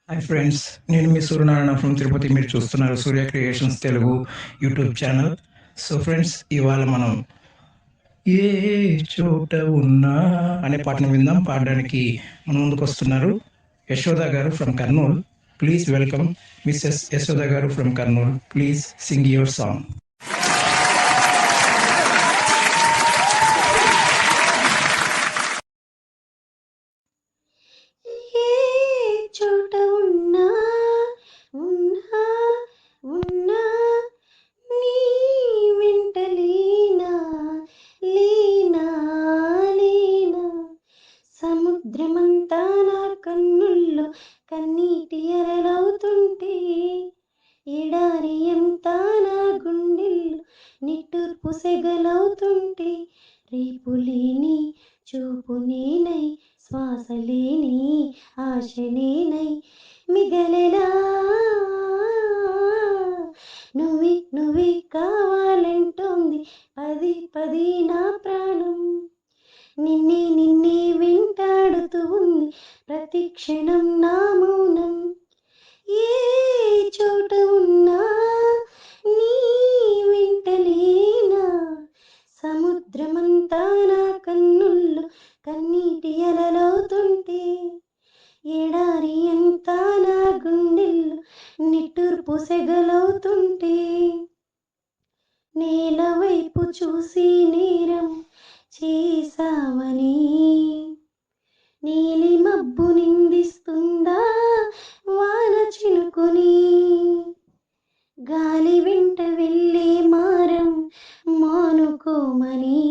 Hi friends, నేను మీ Suryanarayana from Tirupati. మీరు చూస్తున్నారు Surya creations Telugu YouTube channel. So friends, ఇవాళ మనం ఏ చోట ఉన్నా అనే పాటను విందాం. పాడడానికి మన ముందుకు వస్తున్నారు యశోద గారు from Kurnool. Please welcome Mrs Yashoda గారు from Kurnool. Please sing your song. ఏ చోట ఉన్నా ఉన్నా ఉన్నా నీ వెంట లేనా లేనా లేనా సముద్రమంతా నా కన్నుల్లో కన్నీటి అలలవుతుంటే ఎడారి అంతా నా గుండెల్లో నిట్టూర్పు సెగలవుతుంటే రేపు లేని చూపు నేనై శ్వాస లేని ఆశ నేనై మిగలెలా నువ్వే నువ్వే కావాలంటోంది పది పది నా ప్రాణం. నిన్నే నిన్నే వెంటాడుతూ ఉంది ప్రతి క్షణం నా మౌనం. ఏ చోట ఉన్నా నీ వెంట లేనా సముద్రమంతా నా కన్నుల్లో కన్నీటి అలలవుతుంటే ఎడారి అంతా నా గుండెల్లో నిట్టూర్పు సెగలవుతుంటే నేల వైపు చూసి నేరం చేసావని నీలి మబ్బు నిందిస్తుందా వాన చినుకుని గాలి వెంట వెళ్ళే మారం మానుకోమని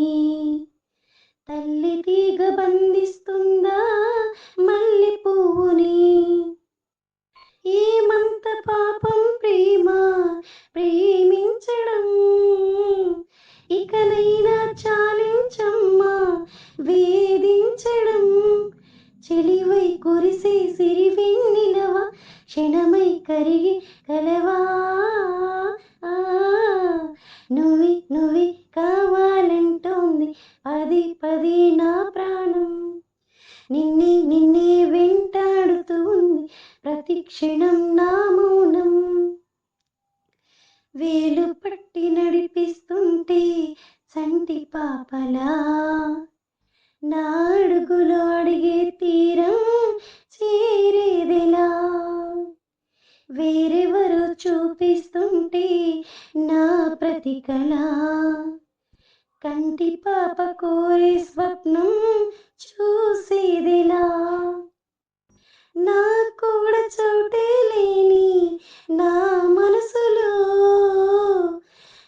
తల్లి తీగ బంధిస్తుందా మల్లె పువ్వుని ఏమంత పాపం ప్రేమ ప్రేమించడం ఇకనైనా చాలించమ్మా వేధించడం. చెలివై కురిసే సిరివెన్నెలవ క్షణమై కరిగి కలవా నువ్వే నువ్వే కావాలంటోంది పది పది నా ప్రాణం. నిన్నే నిన్నే వెంటాడుతూ ఉంది ప్రతి క్షణం నా మౌనం. వేలు పట్టి నడిపిస్తుంటే చంటి పాపలా నా అడుగులో అడిగే తీరం చేరేదెలా వేరెవరు చూపిస్తుంటే నా ప్రతి కళ కంటి పాప కోరే స్వప్నం చూసేదిలా నా కూడా చోటే లేని నా మనసులో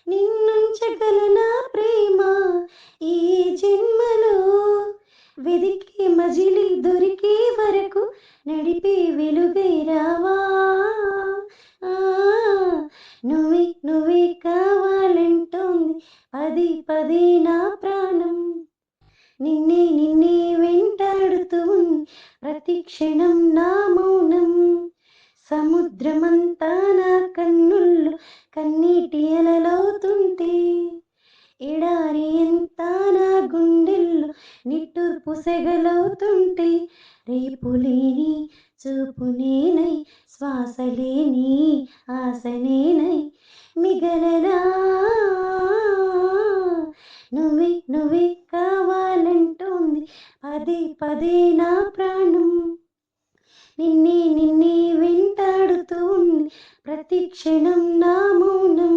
నిన్నుంచగలనా ప్రేమ ఈ జన్మలో వెదికి మజిలి దొరికే వరకు నడిపే వెలుగై రావా నువ్వే నువ్వే కావాలంటోంది పది పది నా ప్రాణం. నిన్నే నిన్నే వెంటాడుతూ ప్రతి క్షణం నా మౌనం. సముద్రమంతా నా కన్నుల్లో కన్నీటి అలలవుతుంటే ఎడారి అంతా నా గుండెల్లో నిట్టూర్పు సెగలవుతుంటే రేపు లేని చూపు నేనై శ్వాస లేని ఆశ నేనై మిగలలా నువ్వే నువ్వే కావాలంటోంది పదే పదే నా ప్రాణం. నిన్నే నిన్నే వెంటాడుతూ ఉంది ప్రతి క్షణం నా మౌనం.